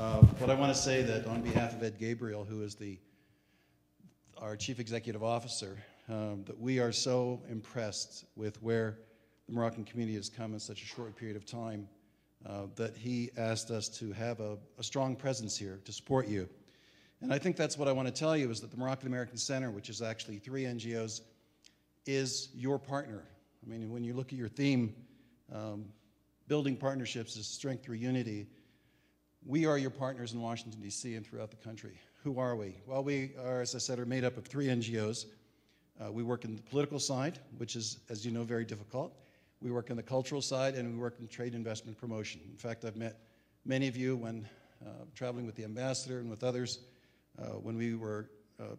But I want to say that on behalf of Ed Gabriel, who is our Chief Executive Officer, that we are so impressed with where the Moroccan community has come in such a short period of time that he asked us to have a strong presence here to support you. And I think that's what I want to tell you, is that the Moroccan American Center, which is actually 3 NGOs, is your partner. I mean, when you look at your theme, building partnerships is strength through unity, we are your partners in Washington, D.C. and throughout the country. Who are we? Well, we are, as I said, are made up of 3 NGOs. We work in the political side, which is, as you know, very difficult. We work in the cultural side, and we work in trade investment promotion. In fact, I've met many of you when traveling with the ambassador and with others when we were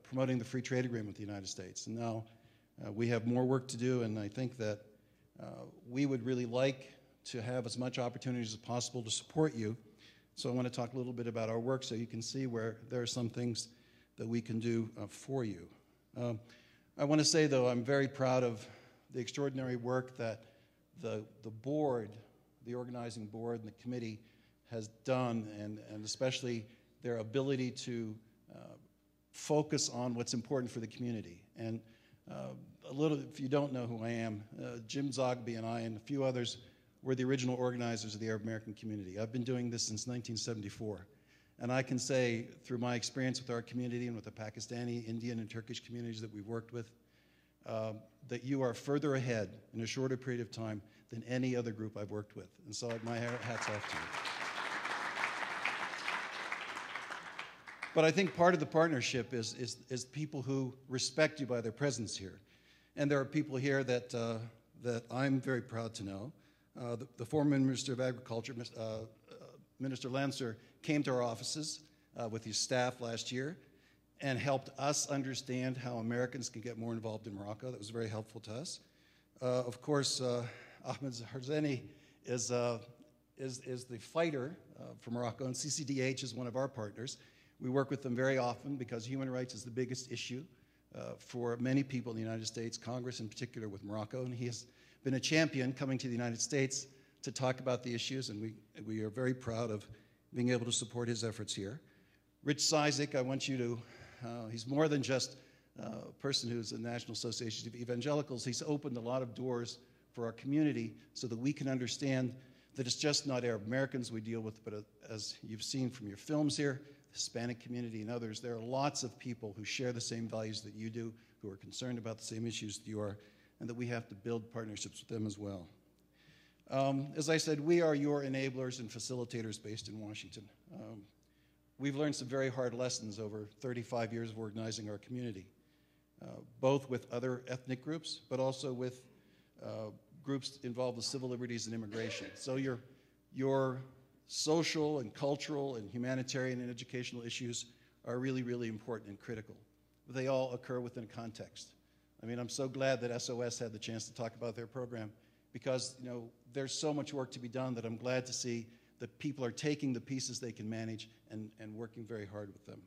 promoting the free trade agreement with the United States. And now we have more work to do, and I think that we would really like to have as much opportunities as possible to support you. So I want to talk a little bit about our work so you can see where there are some things that we can do for you. I want to say, though, I'm very proud of the extraordinary work that the board, the organizing board and the committee has done, and especially their ability to focus on what's important for the community. And a little, if you don't know who I am, Jim Zogby and I and a few others were the original organizers of the Arab American community. I've been doing this since 1974. And I can say, through my experience with our community and with the Pakistani, Indian, and Turkish communities that we've worked with, that you are further ahead in a shorter period of time than any other group I've worked with. And so my hat's off to you. But I think part of the partnership is people who respect you by their presence here. And there are people here that I'm very proud to know. The former Minister of Agriculture, Minister Laenser, came to our offices with his staff last year and helped us understand how Americans can get more involved in Morocco. That was very helpful to us. Of course, Ahmed Herzenni is the fighter for Morocco, and CCDH is one of our partners. We work with them very often because human rights is the biggest issue for many people in the United States, Congress in particular with Morocco, and he has been a champion coming to the United States to talk about the issues, and we are very proud of being able to support his efforts here. Rich Cizik, I want you to, he's more than just a person who's a National Association of Evangelicals. He's opened a lot of doors for our community so that we can understand that it's just not Arab Americans we deal with, but as you've seen from your films here, the Hispanic community and others, there are lots of people who share the same values that you do, who are concerned about the same issues that you are, and that we have to build partnerships with them as well. As I said, we are your enablers and facilitators based in Washington. We've learned some very hard lessons over 35 years of organizing our community, both with other ethnic groups, but also with groups involved with civil liberties and immigration. So your social and cultural and humanitarian and educational issues are really, really important and critical. But they all occur within a context. I mean, I'm so glad that SOS had the chance to talk about their program because, you know, there's so much work to be done that I'm glad to see that people are taking the pieces they can manage and working very hard with them.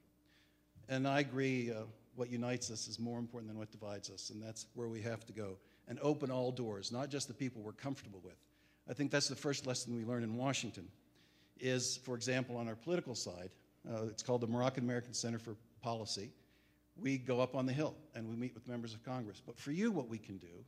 And I agree, what unites us is more important than what divides us, and that's where we have to go. And open all doors, not just the people we're comfortable with. I think that's the first lesson we learned in Washington is, for example, on our political side, it's called the Moroccan American Center for Policy. We go up on the Hill and we meet with members of Congress. But for you, what we can do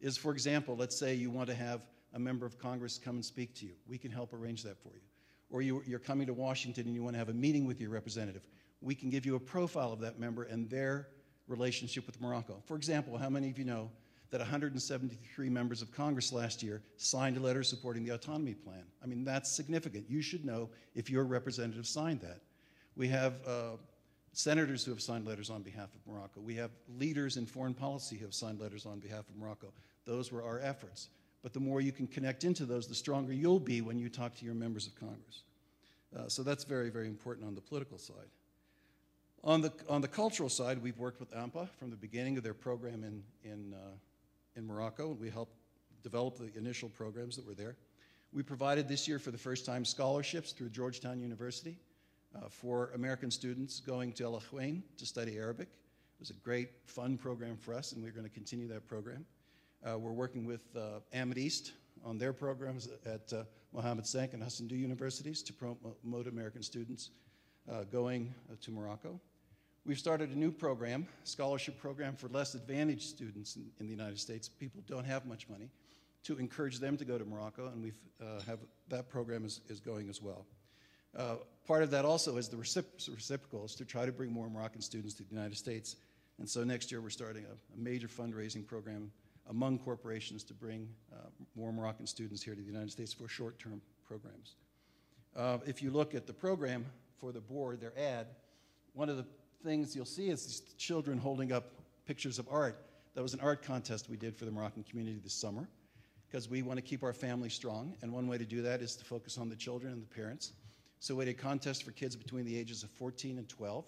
is, for example, let's say you want to have a member of Congress come and speak to you. We can help arrange that for you. Or you're coming to Washington and you want to have a meeting with your representative. We can give you a profile of that member and their relationship with Morocco. For example, how many of you know that 173 members of Congress last year signed a letter supporting the autonomy plan? I mean, that's significant. You should know if your representative signed that. We have senators who have signed letters on behalf of Morocco. We have leaders in foreign policy who have signed letters on behalf of Morocco. Those were our efforts. But the more you can connect into those, the stronger you'll be when you talk to your members of Congress. So that's very, very important on the political side. On the cultural side, we've worked with AMPA from the beginning of their program in Morocco. We helped develop the initial programs that were there. We provided this year for the first time scholarships through Georgetown University for American students going to El Ahwain to study Arabic. It was a great, fun program for us, and we're going to continue that program. We're working with Ahmed East on their programs at Mohamed and Hassan II universities to promote American students going to Morocco. We've started a new program, scholarship program for less advantaged students in the United States. People don't have much money, to encourage them to go to Morocco, and that program is going as well. Part of that also is the reciprocal, is to try to bring more Moroccan students to the United States. And so next year we're starting a major fundraising program among corporations to bring more Moroccan students here to the United States for short-term programs. If you look at the program for the board, their ad, one of the things you'll see is these children holding up pictures of art. That was an art contest we did for the Moroccan community this summer, because we want to keep our family strong, and one way to do that is to focus on the children and the parents. So we did a contest for kids between the ages of 14 and 12,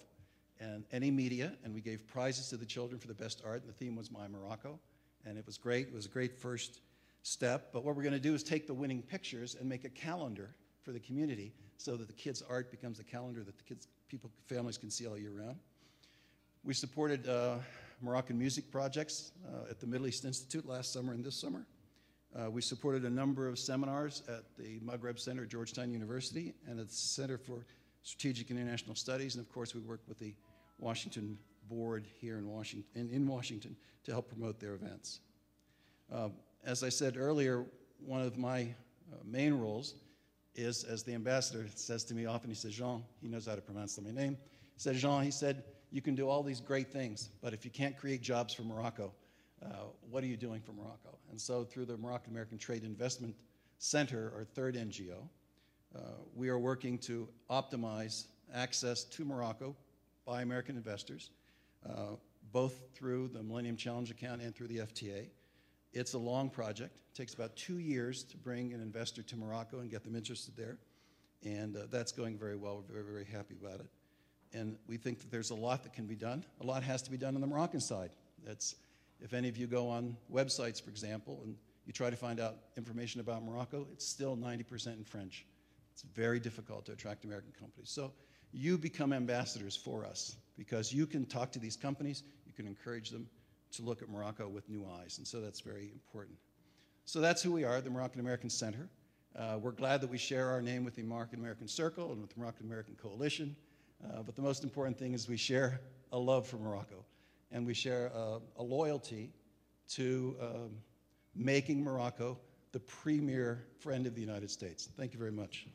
and any media, and we gave prizes to the children for the best art, and the theme was My Morocco, and it was great. It was a great first step, but what we're going to do is take the winning pictures and make a calendar for the community so that the kids' art becomes a calendar that the families can see all year round. We supported Moroccan music projects at the Middle East Institute last summer and this summer. We supported a number of seminars at the Maghreb Center at Georgetown University and at the Center for Strategic International Studies, and of course we worked with the Washington board here in Washington to help promote their events. As I said earlier, one of my main roles is, as the ambassador says to me often, he says, Jean, he knows how to pronounce my name, he said, Jean, he said, you can do all these great things, but if you can't create jobs for Morocco, what are you doing for Morocco? And so through the Moroccan American Trade Investment Center, our third NGO, we are working to optimize access to Morocco by American investors, both through the Millennium Challenge Account and through the FTA. It's a long project. It takes about 2 years to bring an investor to Morocco and get them interested there. And that's going very well. We're very, very happy about it. And we think that there's a lot that can be done. A lot has to be done on the Moroccan side. If any of you go on websites, for example, and you try to find out information about Morocco, it's still 90% in French. It's very difficult to attract American companies. So you become ambassadors for us because you can talk to these companies, you can encourage them to look at Morocco with new eyes, and so that's very important. So that's who we are, the Moroccan American Center. We're glad that we share our name with the Moroccan American Circle and with the Moroccan American Coalition, but the most important thing is we share a love for Morocco, and we share a loyalty to making Morocco the premier friend of the United States. Thank you very much.